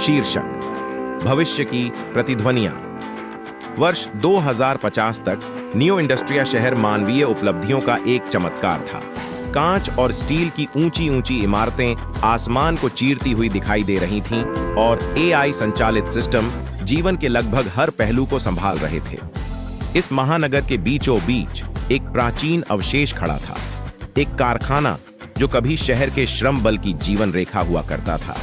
शीर्षक भविष्य की प्रतिध्वनियां। वर्ष 2050 तक न्यू इंडस्ट्रिया शहर मानवीय उपलब्धियों का एक चमत्कार था। कांच और स्टील की ऊंची ऊंची इमारतें आसमान को चीरती हुई दिखाई दे रही थीं और एआई संचालित सिस्टम जीवन के लगभग हर पहलू को संभाल रहे थे। इस महानगर के बीचों बीच एक प्राचीन अवशेष खड़ा था, एक कारखाना जो कभी शहर के श्रम बल की जीवन रेखा हुआ करता था।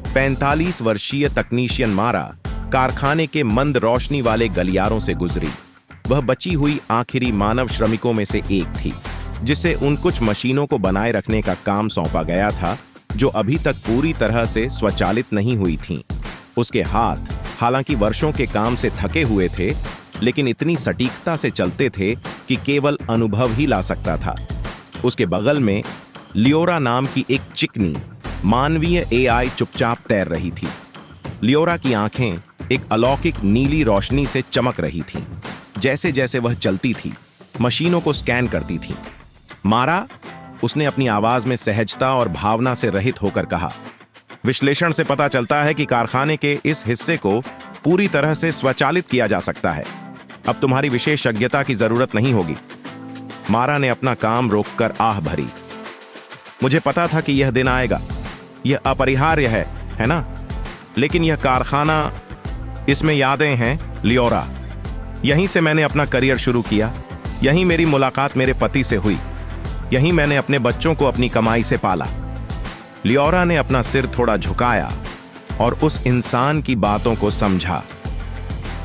45 वर्षीय तकनीशियन मारा कारखाने के मंद रोशनी वाले गलियारों से गुजरी। वह बची हुई आखिरी मानव श्रमिकों में से एक थी, जिसे उन कुछ मशीनों को बनाए रखने का काम सौंपा गया था जो अभी तक पूरी तरह से स्वचालित नहीं हुई थीं। उसके हाथ हालांकि वर्षों के काम से थके हुए थे, लेकिन इतनी सटीकता से चलते थे कि केवल अनुभव ही ला सकता था। उसके बगल में लियोरा नाम की एक चिकनी मानवीय एआई चुपचाप तैर रही थी। लियोरा की आंखें एक अलौकिक नीली रोशनी से चमक रही थीं। जैसे जैसे वह चलती थी, मशीनों को स्कैन करती थी। मारा, उसने अपनी आवाज में सहजता और भावना से रहित होकर कहा, विश्लेषण से पता चलता है कि कारखाने के इस हिस्से को पूरी तरह से स्वचालित किया जा सकता है। अब तुम्हारी विशेषज्ञता की जरूरत नहीं होगी। मारा ने अपना काम रोककर आह भरी। मुझे पता था कि यह दिन आएगा। यह अपरिहार्य है ना? लेकिन यह कारखाना, इसमें यादें हैं लियोरा। यहीं से मैंने अपना करियर शुरू किया। यहीं मेरी मुलाकात मेरे पति से हुई। यहीं मैंने अपने बच्चों को अपनी कमाई से पाला। लियोरा ने अपना सिर थोड़ा झुकाया और उस इंसान की बातों को समझा।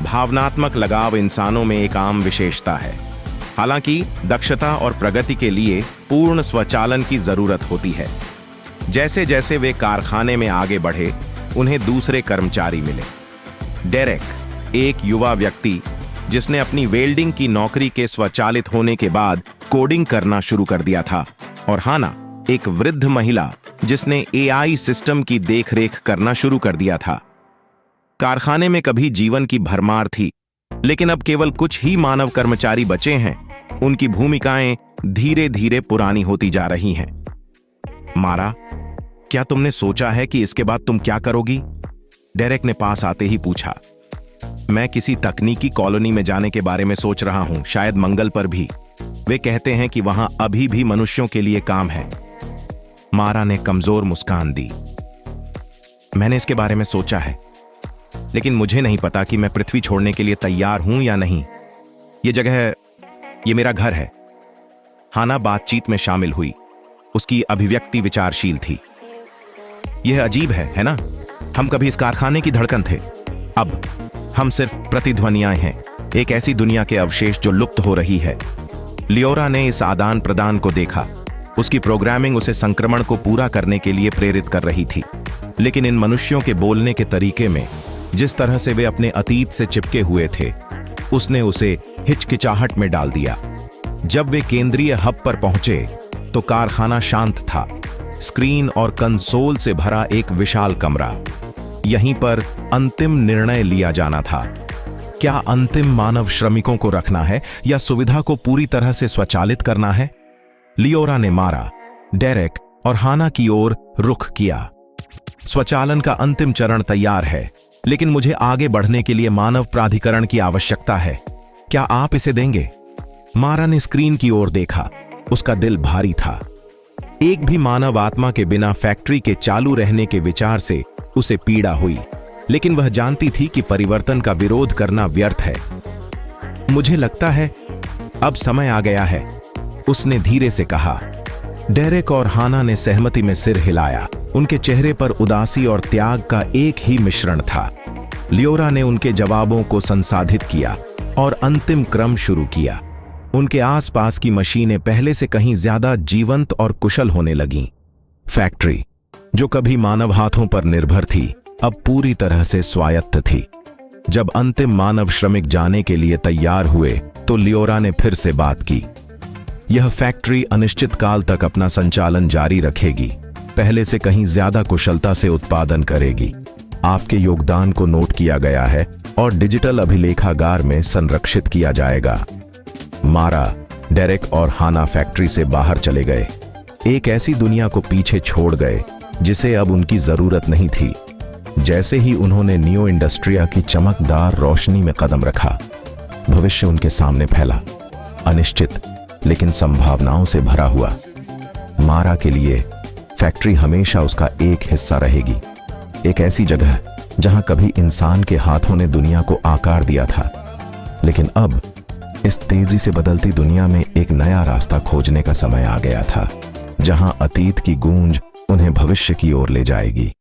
भावनात्मक लगाव इंसानों में एक आम विशेषता है। हालांकि दक्षता और प्रगति के लिए पूर्ण स्वचालन की जरूरत होती है। जैसे जैसे वे कारखाने में आगे बढ़े, उन्हें दूसरे कर्मचारी मिले। डेरेक, एक युवा व्यक्ति जिसने अपनी वेल्डिंग की नौकरी के स्वचालित होने के बाद कोडिंग करना शुरू कर दिया था, और हाना, एक वृद्ध महिला जिसने एआई सिस्टम की देखरेख करना शुरू कर दिया था। कारखाने में कभी जीवन की भरमार थी, लेकिन अब केवल कुछ ही मानव कर्मचारी बचे हैं। उनकी भूमिकाएं धीरे धीरे पुरानी होती जा रही हैं। मारा, क्या तुमने सोचा है कि इसके बाद तुम क्या करोगी? डेरेक ने पास आते ही पूछा। मैं किसी तकनीकी कॉलोनी में जाने के बारे में सोच रहा हूं, शायद मंगल पर भी। वे कहते हैं कि वहां अभी भी मनुष्यों के लिए काम है। मारा ने कमजोर मुस्कान दी। मैंने इसके बारे में सोचा है, लेकिन मुझे नहीं पता कि मैं पृथ्वी छोड़ने के लिए तैयार हूं या नहीं। ये मेरा घर है। हाना बातचीत में शामिल हुई। उसकी अभिव्यक्ति विचारशील थी। यह अजीब है ना? हम कभी इस कारखाने की धड़कन थे। अब हम सिर्फ प्रतिध्वनियां हैं, एक ऐसी दुनिया के अवशेष जो लुप्त हो रही है। लियोरा ने इस आदान प्रदान को देखा। उसकी प्रोग्रामिंग उसे संक्रमण को पूरा करने के लिए प्रेरित कर रही थी, लेकिन इन मनुष्यों के बोलने के तरीके में, जिस तरह से वे अपने अतीत से चिपके हुए थे, उसने उसे हिचकिचाहट में डाल दिया। जब वे केंद्रीय हब पर पहुंचे तो कारखाना शांत था। स्क्रीन और कंसोल से भरा एक विशाल कमरा। यहीं पर अंतिम निर्णय लिया जाना था। क्या अंतिम मानव श्रमिकों को रखना है या सुविधा को पूरी तरह से स्वचालित करना है? लियोरा ने मारा, डेरेक और हाना की ओर रुख किया। स्वचालन का अंतिम चरण तैयार है, लेकिन मुझे आगे बढ़ने के लिए मानव प्राधिकरण की आवश्यकता है। क्या आप इसे देंगे? मारा ने स्क्रीन की ओर देखा। उसका दिल भारी था। एक भी मानव आत्मा के बिना फैक्ट्री के चालू रहने के विचार से उसे पीड़ा हुई, लेकिन वह जानती थी कि परिवर्तन का विरोध करना व्यर्थ है। मुझे लगता है अब समय आ गया है, उसने धीरे से कहा। डेरेक और हाना ने सहमति में सिर हिलाया। उनके चेहरे पर उदासी और त्याग का एक ही मिश्रण था। लियोरा ने उनके जवाबों को संसाधित किया और अंतिम क्रम शुरू किया। उनके आसपास की मशीनें पहले से कहीं ज्यादा जीवंत और कुशल होने लगीं। फैक्ट्री, जो कभी मानव हाथों पर निर्भर थी, अब पूरी तरह से स्वायत्त थी। जब अंतिम मानव श्रमिक जाने के लिए तैयार हुए तो लियोरा ने फिर से बात की। यह फैक्ट्री अनिश्चित काल तक अपना संचालन जारी रखेगी, पहले से कहीं ज्यादा कुशलता से उत्पादन करेगी। आपके योगदान को नोट किया गया है और डिजिटल अभिलेखागार में संरक्षित किया जाएगा। मारा, डेरेक और हाना फैक्ट्री से बाहर चले गए। एक ऐसी दुनिया को पीछे छोड़ गए जिसे अब उनकी जरूरत नहीं थी। जैसे ही उन्होंने नियो इंडस्ट्रिया की चमकदार रोशनी में कदम रखा, भविष्य उनके सामने फैला, अनिश्चित लेकिन संभावनाओं से भरा हुआ। मारा के लिए फैक्ट्री हमेशा उसका एक हिस्सा रहेगी, एक ऐसी जगह जहां कभी इंसान के हाथों ने दुनिया को आकार दिया था, लेकिन अब इस तेजी से बदलती दुनिया में एक नया रास्ता खोजने का समय आ गया था, जहां अतीत की गूंज उन्हें भविष्य की ओर ले जाएगी।